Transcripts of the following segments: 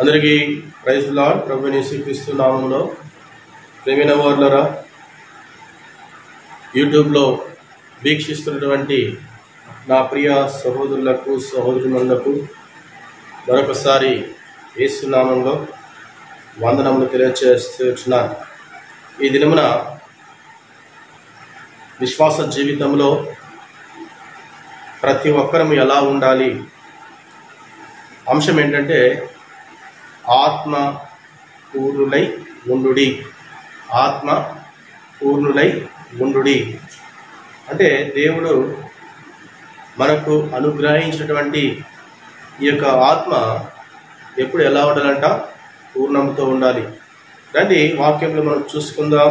అందరికీ praise the lord. ప్రభువైన యేసుక్రీస్తు నామములో ప్రియమైన వారులారా, యూట్యూబ్లో వీక్షిస్తున్నటువంటి నా ప్రియ సహోదరులకు సహోదరులకు మరొకసారి యేసు నామములో వందనములు తెలియజేస్తున్నాను. ఈ దినమున విశ్వాస జీవితంలో ప్రతి ఒక్కరము ఎలా ఉండాలి అంశం ఏంటంటే ఆత్మ పూర్ణులై ఉండుడి. ఆత్మ పూర్ణులై ఉండుడి అంటే దేవుడు మనకు అనుగ్రహించినటువంటి ఈ యొక్క ఆత్మ ఎప్పుడు ఎలా ఉండాలంట? పూర్ణంతో ఉండాలి. రండి వాక్యంలో మనం చూసుకుందాం.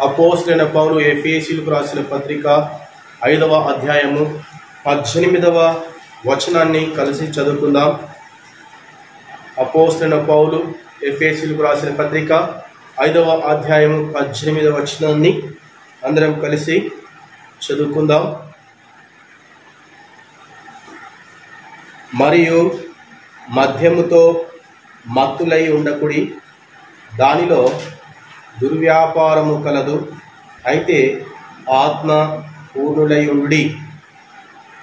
అపోస్తలుడైన పౌలు ఎఫెసీయులకు రాసిన పత్రిక 5వ అధ్యాయము 18వ వచనాన్ని కలిసి చదువుకుందాం. అపోస్తలుడైన పౌలు ఎఫెసీయులకు రాసిన పత్రిక 5వ అధ్యాయము 18వ వచనాన్ని అందరం కలిసి చదువుకుందాం. మరియు మద్యముతో మత్తులై ఉండకుడి, దానిలో దుర్వ్యాపారము కలదు, అయితే ఆత్మ పూర్ణులై ఉండుడి.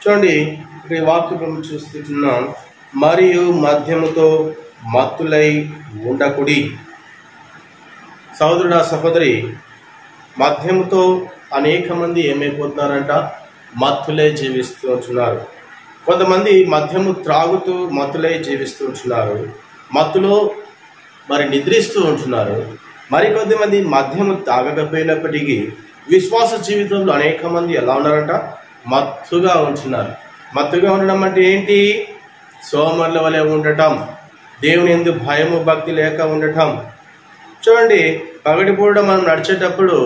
చూడండి, ఇక్కడ వాక్యం చూస్తున్నాం. మరియు మద్యముతో మత్తులై ఉండకుడి. సహోదరుడా సహోదరి, మద్యముతో అనేక మంది ఏమైపోతున్నారంట? మత్తులై జీవిస్తూ ఉంటున్నారు. కొంతమంది మద్యము త్రాగుతూ మత్తులై జీవిస్తూ ఉంటున్నారు, మత్తులో నిద్రిస్తూ ఉంటున్నారు. మరికొద్దిమంది మద్యము తాగకపోయినప్పటికీ విశ్వాస జీవితంలో అనేక మంది ఎలా ఉన్నారంట? మత్తుగా ఉంటున్నారు. మత్తుగా ఉండడం అంటే ఏంటి? సోమరుల వలె ఉండటం, దేవుని యందు భయము భక్తి లేక ఉండటం. చూడండి, పగటిపూట మనం నడిచేటప్పుడు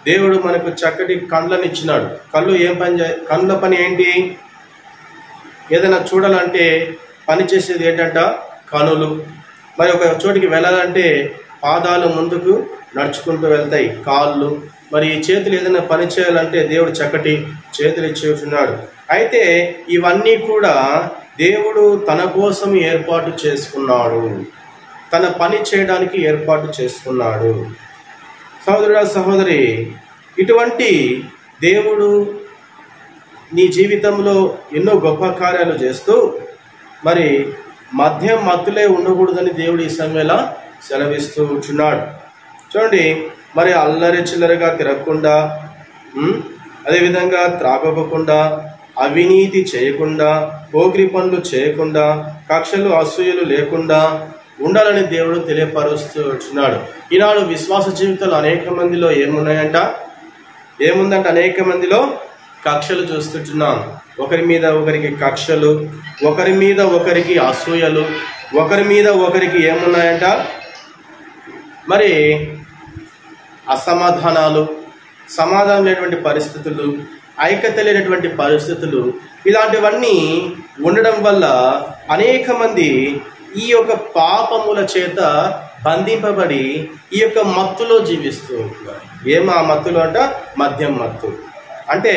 దేవుడు మనకు చక్కటి కళ్ళని ఇచ్చినాడు. కళ్ళు ఏం పని కళ్ళ పని ఏంటి? ఏదైనా చూడాలంటే పని చేసేది ఏంటంట? కనులు. మరి ఒక చోటికి వెళ్ళాలంటే పాదాలు ముందుకు నడుచుకుంటూ వెళ్తాయి, కాళ్ళు. మరి ఈ చేతులు ఏదైనా పని చేయాలంటే దేవుడు చక్కటి చేతులు ఇచ్చేస్తున్నాడు. అయితే ఇవన్నీ కూడా దేవుడు తన కోసం ఏర్పాటు చేసుకున్నాడు, తన పని చేయడానికి ఏర్పాటు చేసుకున్నాడు. సహోదరుడా సహోదరి, ఇటువంటి దేవుడు నీ జీవితంలో ఎన్నో గొప్ప కార్యాలు చేస్తూ మరి మత్తులే ఉండకూడదని దేవుడు ఈ సమయంలో సెలవిస్తూ ఉంటున్నాడు. చూడండి, మరి అల్లరి చిల్లరగా తిరగకుండా, అదేవిధంగా త్రాగకుండా, అవినీతి చేయకుండా, పోకిరి పనులు చేయకుండా, కక్షలు అసూయలు లేకుండా ఉండాలని దేవుడు తెలియపరుస్తూ ఉంటున్నాడు. ఈనాడు విశ్వాస జీవితంలో అనేక మందిలో ఏమున్నాయంట? ఏముందంటే అనేక మందిలో కక్షలు చూస్తుంటున్నాం. ఒకరి మీద ఒకరికి కక్షలు, ఒకరి మీద ఒకరికి అసూయలు, ఒకరి మీద ఒకరికి ఏమున్నాయంట? మరి అసమాధానాలు, సమాధానం లేనటువంటి పరిస్థితులు, ఐక్యత లేనటువంటి పరిస్థితులు, ఇలాంటివన్నీ ఉండడం వల్ల అనేక మంది ఈ యొక్క పాపముల చేత బంధింపబడి ఈ యొక్క మత్తులో జీవిస్తూ ఉంటున్నారు. ఆ మత్తులో అంట? మద్యం మత్తు. అంటే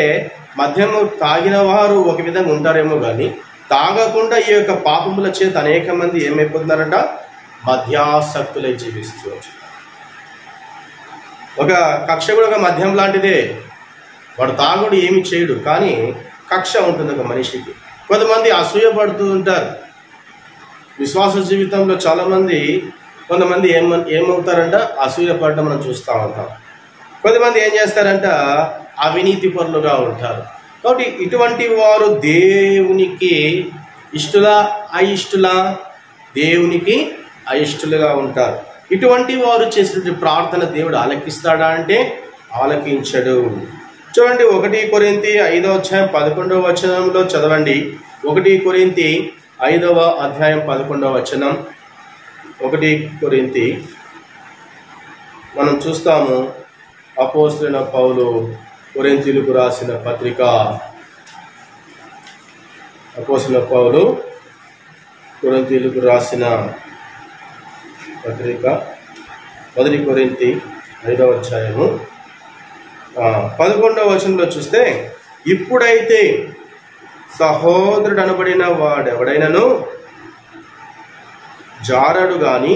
మద్యము తాగిన వారు ఒక విధంగా ఉంటారేమో కానీ తాగకుండా ఈ యొక్క పాపముల చేత అనేక మంది ఏమైపోతున్నారంట? మద్యాసక్తులై జీవిస్తూ ఉంటున్నారు. ఒక కక్ష కూడా ఒక మద్యం లాంటిదే. వాడు తాగుడు ఏమి చేయడు, కానీ కక్ష ఉంటుంది ఒక మనిషికి. కొంతమంది అసూయ పడుతూ ఉంటారు. విశ్వాస జీవితంలో చాలామంది కొంతమంది ఏమవుతారంట? అసూయ పడటం మనం చూస్తూ ఉంటాం. కొంతమంది ఏం చేస్తారంట? అవినీతి పరులుగా ఉంటారు. కాబట్టి ఇటువంటి వారు దేవునికి ఇష్టలా అయిష్టలా? దేవునికి అయిష్టలుగా ఉంటారు. ఇటువంటి వారు చేసినటువంటి ప్రార్థన దేవుడు ఆలకిస్తాడా అంటే ఆలకించడు. చూడండి, 1 కొరింథీ 5వ అధ్యాయం 11వ వచనంలో చదవండి. 1 కొరింథీ 5వ అధ్యాయం 11వ వచనం. 1 కొరింథీ మనం చూస్తాము. అపోస్తలుడైన పౌలు కొరింథీయులకు రాసిన పత్రిక, అపోస్తలుడైన పౌలు కొరింథీయులకు రాసిన పత్రిక 1 కొరింథీ 5వ అధ్యాయము 11వ వచనంలో చూస్తే, ఇప్పుడైతే సహోదరుడు అనబడిన వాడెవడైనను జారడు గాని,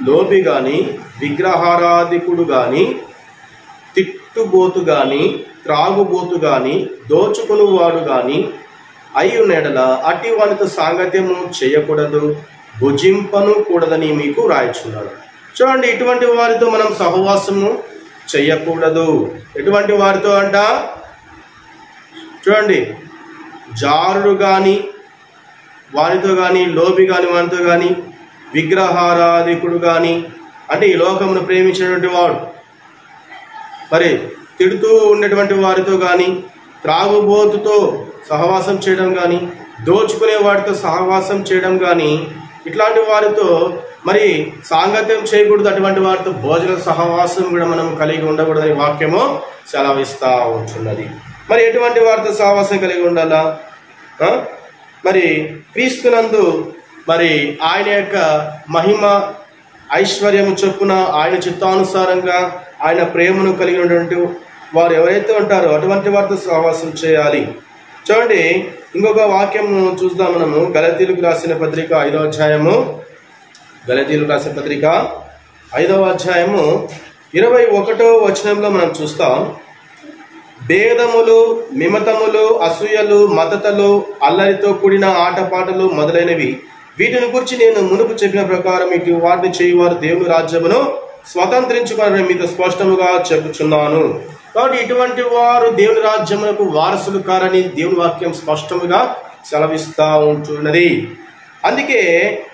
లోబి గాని, విగ్రహారాధికుడు గాని, తిట్టుబోతు గాని, త్రాగుబోతు గాని, దోచుకునివాడు గాని అయ్యున్నెడల అట్టి వానితో సాంగత్యము చేయకూడదు, భుజింపను కూడదని మీకు రాయచున్నాడు. చూడండి, ఇటువంటి వారితో మనం సహవాసము చెయ్యకూడదు. ఎటువంటి వారితో అంట? చూడండి, జారుడు కానీ వారితో కానీ, లోబి కానీ వారితో కానీ, విగ్రహారాధికుడు కానీ, అంటే ఈ లోకమును ప్రేమించినటువంటి వాడు, మరి తిడుతూ ఉండేటువంటి వారితో కానీ, త్రాగుబోతుతో సహవాసం చేయడం కానీ, దోచుకునే వాడితో సహవాసం చేయడం కానీ, ఇట్లాంటి వారితో మరి సాంగత్యం చేయకూడదు. అటువంటి వారితో భోజన సహవాసం కూడా మనం కలిగి ఉండకూడదని వాక్యము సెలవిస్తూ ఉంటున్నది. మరి ఎటువంటి వారితో సహవాసం కలిగి ఉండాలా? మరి క్రీస్తునందు మరి ఆయన యొక్క మహిమ ఐశ్వర్యము చొప్పున ఆయన చిత్తానుసారంగా ఆయన ప్రేమను కలిగినటువంటి వారు ఎవరైతే ఉంటారో అటువంటి వారితో సహవాసం చేయాలి. చూడండి, ఇంకొక వాక్యం చూద్దాం మనము. గలతీయులకు రాసిన పత్రిక 5వ అధ్యాయము, గలతీయులకు రాసిన పత్రిక 5వ అధ్యాయము 21వ వచనంలో మనం చూస్తాం. భేదములు, మిమతములు, అసూయలు, మతతలు, అల్లరితో కూడిన ఆటపాటలు మొదలైనవి, వీటిని గురించి నేను మునుపు చెప్పిన ప్రకారం ఇటు వాటిని చేయువారు దేవుని రాజ్యమును స్వతంత్రించుకుని మీతో స్పష్టముగా చెప్పుచున్నాను. కాబట్టి ఇటువంటి వారు దేవుని రాజ్యమునకు వారసులు కారని దేవుని వాక్యం స్పష్టముగా సెలవిస్తూ ఉంటున్నది. అందుకే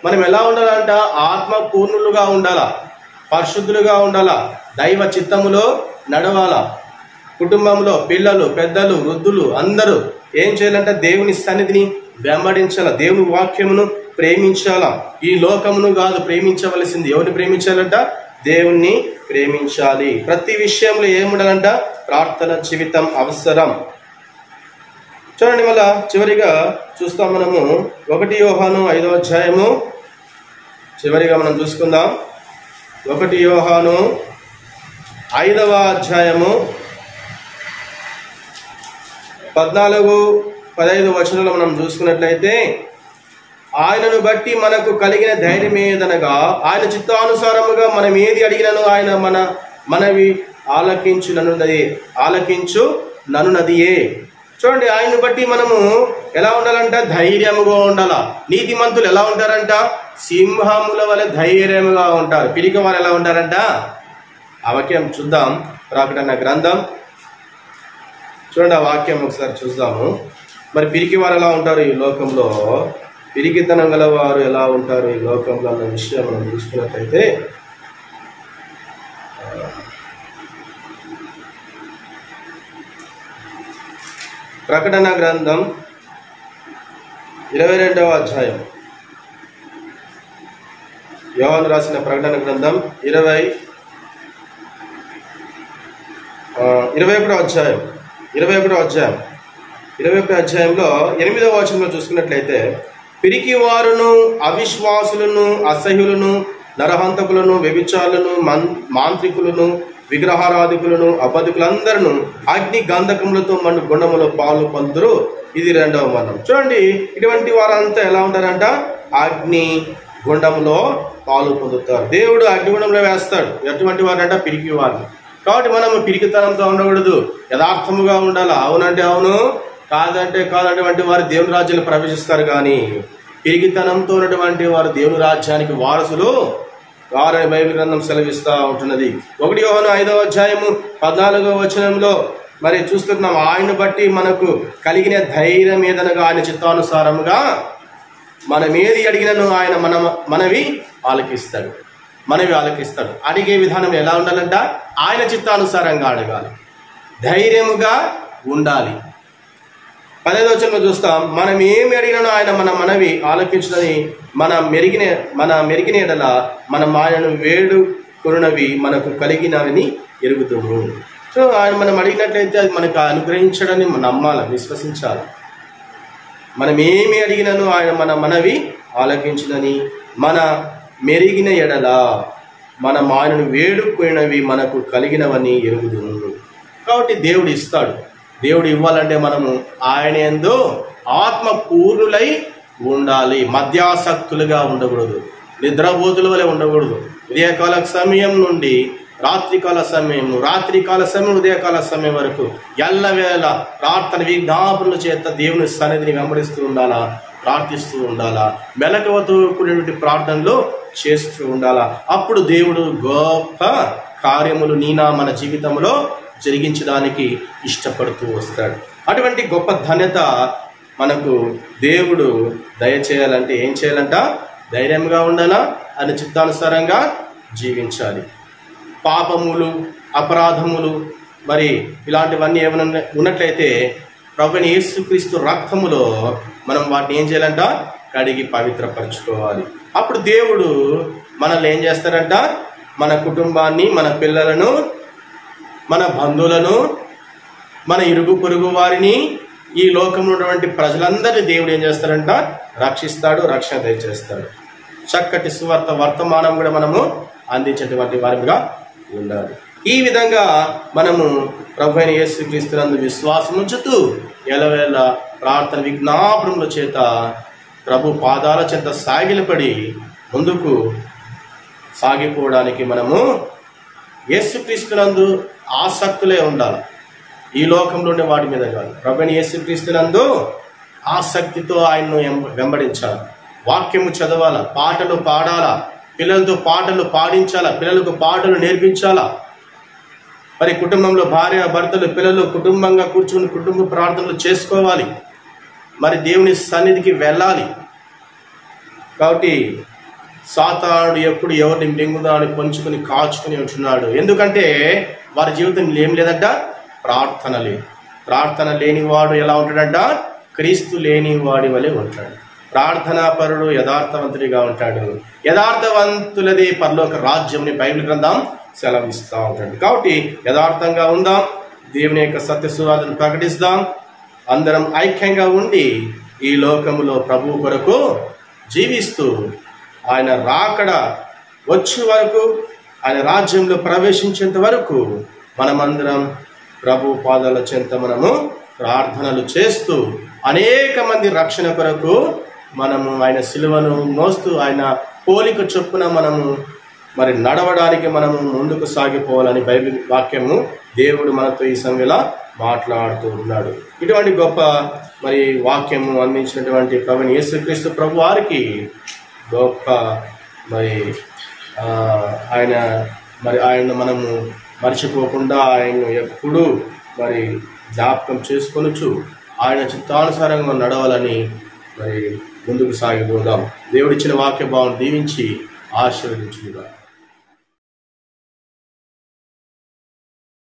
మనం ఎలా ఉండాలంట? ఆత్మ పూర్ణులుగా ఉండాలా, పరిశుద్ధులుగా ఉండాలా, దైవ చిత్తములో నడవాలా. కుటుంబంలో పిల్లలు, పెద్దలు, వృద్ధులు అందరూ ఏం చేయాలంట? దేవుని సన్నిధిని వెంబడించాల, దేవుని వాక్యమును ప్రేమించాలా. ఈ లోకమును కాదు ప్రేమించవలసింది. ఎవరిని ప్రేమించాలంట? దేవుణ్ణి ప్రేమించాలి. ప్రతి విషయంలో ఏముండాలంట? ప్రార్థన జీవితం అవసరం. చూడండి, మళ్ళా చివరిగా చూస్తాం మనము 1 యోహాను 5వ అధ్యాయము చివరిగా మనం చూసుకుందాం. 1 యోహాను 5వ అధ్యాయము 14-15 వచనంలో మనం చూసుకున్నట్లయితే, ఆయనను బట్టి మనకు కలిగిన ధైర్యం ఏదనగా ఆయన చిత్తానుసారముగా మనం ఏది అడిగినను ఆయన మనవి ఆలకించుననున్నదియే. చూడండి, ఆయన్ని బట్టి మనము ఎలా ఉండాలంట? ధైర్యముగా ఉండాల. నీతిమంతులు ఎలా ఉంటారంట? సింహముల వలె ధైర్యముగా ఉంటారు. పిరికి వారు ఎలా ఉంటారంట? ఆ వాక్యం చూద్దాం. ప్రకటన గ్రంథం చూడండి, ఆ వాక్యం ఒకసారి చూద్దాము. మరి పిరికి వారు ఎలా ఉంటారు ఈ లోకంలో? పిరికితనం గల వారు ఎలా ఉంటారు ఈ లోకంలో అన్న విషయం మనం చూసుకున్నట్లయితే, ప్రకటన గ్రంథం 22వ అధ్యాయం, యోహాను రాసిన ప్రకటన గ్రంథం 21వ అధ్యాయం 21వ అధ్యాయంలో 8వ వచనంలో చూసుకున్నట్లయితే, పిరికి వారును, అవిశ్వాసులను, అసహ్యులను, నరహంతకులను, వ్యభిచారులను, మాంత్రికులను, విగ్రహారాధికులను, అబద్ధికులందరూ అగ్ని గంధకములతో మండు గుండములో పాలు పొందురు. ఇది 2వ మరణం. చూడండి, ఇటువంటి వారంతా ఎలా ఉంటారంట? అగ్ని గుండంలో పాలు పొందుతారు. దేవుడు అగ్నిగుండంలో వేస్తాడు. ఎటువంటి వారంట? పిరికి వారిని. కాబట్టి మనము పిరికితనంతో ఉండకూడదు, యథార్థముగా ఉండాలి. అవునంటే అవును, కాదంటే కాదటువంటి వారు దేవుని రాజ్యాన్ని ప్రవేశిస్తారు. కానీ పిరికితనంతో ఉన్నటువంటి వారు దేవుని రాజ్యానికి వారసులు వారని బైబిల్ గ్రంథం సెలవిస్తూ ఉంటున్నది. 1 యోహాను 5వ అధ్యాయము 14వ వచనంలో మరి చూస్తున్నాం. ఆయన్ని బట్టి మనకు కలిగిన ధైర్యం ఏదనగా ఆయన చిత్తానుసారముగా మనం ఏది అడిగినను ఆయన మనవి ఆలకిస్తాడు. అడిగే విధానం ఎలా ఉండాలంట? ఆయన చిత్తానుసారంగా అడగాలి, ధైర్యముగా ఉండాలి. 15వ వచనంలో చూస్తాం, మనం ఏమి అడిగినను ఆయన మనవి ఆలకించుదని మన మెరిగిన ఎడల మనం ఆయనను వేడుకొనున్నవి మనకు కలిగినవని ఎరుగుతాము. సో ఆయన మనం అడిగినట్లయితే అది మనకు అనుగ్రహించడని నమ్మాలి, విశ్వసించాలి. మనం ఏమి అడిగినను ఆయన మనవి ఆలకించుదని మన మెరిగిన ఎడల మనం ఆయనను వేడుకొనినవి మనకు కలిగినవని ఎరుగుదుము. కాబట్టి దేవుడు ఇస్తాడు. దేవుడు ఇవ్వాలంటే మనము ఆయన యందు ఆత్మ పూర్ణులై ఉండాలి, మధ్యాసక్తులుగా ఉండకూడదు. నిద్రపోతుల వలె ఉండకూడదు. ఉదయకాల సమయం నుండి రాత్రికాల సమయం ఉదయకాల సమయం వరకు ఎల్లవేళ ప్రార్థన విజ్ఞాపనల చేత దేవుని సన్నిధిని వెంబడిస్తూ ఉండాలా, ప్రార్థిస్తూ ఉండాలా, మెలకువతో కూడినటువంటి ప్రార్థనలు చేస్తూ ఉండాలా. అప్పుడు దేవుడు గొప్ప కార్యములు మన జీవితంలో జరిగించడానికి ఇష్టపడుతూ వస్తాడు. అటువంటి గొప్ప ధన్యత మనకు దేవుడు దయచేయాలంటే ఏం చేయాలంట? ధైర్యంగా ఉండాలా, అని చిత్తానుసారంగా జీవించాలి. పాపములు, అపరాధములు మరి ఇలాంటివన్నీ ఏమైనా ఉన్నట్లయితే ప్రభువైన యేసుక్రీస్తు రక్తములో మనం వాటిని ఏం చేయాలంట? కడిగి పవిత్రపరచుకోవాలి. అప్పుడు దేవుడు మనల్ని ఏం చేస్తారంట? మన కుటుంబాన్ని, మన పిల్లలను, మన బంధువులను, మన ఇరుగు పొరుగు వారిని, ఈ లోకంలో ఉన్నటువంటి ప్రజలందరినీ దేవుడు ఏం చేస్తారంట? రక్షిస్తాడు, రక్షణ దయచేస్తాడు. చక్కటి సువార్త వర్తమానం కూడా మనము అందించేటువంటి వారిగా ఉండాలి. ఈ విధంగా మనము ప్రభువైన యేసుక్రీస్తునందు విశ్వాసం ఉంచుతూ ఎలవేళ ప్రార్థన విజ్ఞాపనముల చేత ప్రభు పాదాల చేత సాగిలపడి ముందుకు సాగిపోవడానికి మనము యేసుక్రీస్తునందు ఆసక్తులే ఉండాలి. ఈ లోకంలోని వాటి మీద కాదు. ప్రభువైన యేసుక్రీస్తునందు ఆసక్తితో ఆయన్ను వెంబడించాలి. వాక్యము చదవాలా, పాటలు పాడాలా, పిల్లలతో పాటలు పాడించాలా, పిల్లలకు పాటలు నేర్పించాలా. మరి కుటుంబంలో భార్య భర్తలు పిల్లలు కుటుంబంగా కూర్చుని కుటుంబ ప్రార్థనలు చేసుకోవాలి. మరి దేవుని సన్నిధికి వెళ్ళాలి. కాబట్టి సాతానుడు ఎప్పుడు ఎవరిని మింగుదాని పొంచుకొని కాచుకుని ఉంటున్నాడు. ఎందుకంటే వారి జీవితం ఏం లేదంట? ప్రార్థన లేదు. ప్రార్థన లేనివాడు ఎలా ఉంటాడంట? క్రీస్తు లేని వాడి వలె ఉంటాడు. ప్రార్థనాపరుడు యథార్థవంతుడిగా ఉంటాడు. యథార్థవంతులదే పరలోక రాజ్యంని బైబిల్ గ్రంథం సెలవిస్తూ ఉంటాడు. కాబట్టి యథార్థంగా ఉందాం, దేవుని యొక్క సత్య సువార్తను ప్రకటిస్తాం. అందరం ఐక్యంగా ఉండి ఈ లోకములో ప్రభు కొరకు జీవిస్తూ ఆయన రాకడ వచ్చే వరకు, ఆయన రాజ్యంలో ప్రవేశించేంత వరకు మనమందరం ప్రభు పాదాల చెంత మనము ప్రార్థనలు చేస్తూ అనేక మంది రక్షణ కొరకు మనము ఆయన సిలువను మోస్తూ ఆయన పోలిక చొప్పున మనము మరి నడవడానికి మనము ముందుకు సాగిపోవాలని బైబిల్ వాక్యము దేవుడు మనతో ఈ సమయంలో మాట్లాడుతూ ఉన్నాడు. ఇటువంటి గొప్ప మరి వాక్యము అందించినటువంటి ప్రభువైన యేసుక్రీస్తు ప్రభు వారికి గొప్ప మరి ఆయన మనము మర్చిపోకుండా ఆయన్ను ఎప్పుడూ మరి జ్ఞాపకం చేసుకొనుచు ఆయన చిత్తానుసారంగా నడవాలని మరి ముందుకు సాగిపోదాం. దేవుడిచ్చిన వాక్య భావం దీవించి ఆశీర్వదించుగా.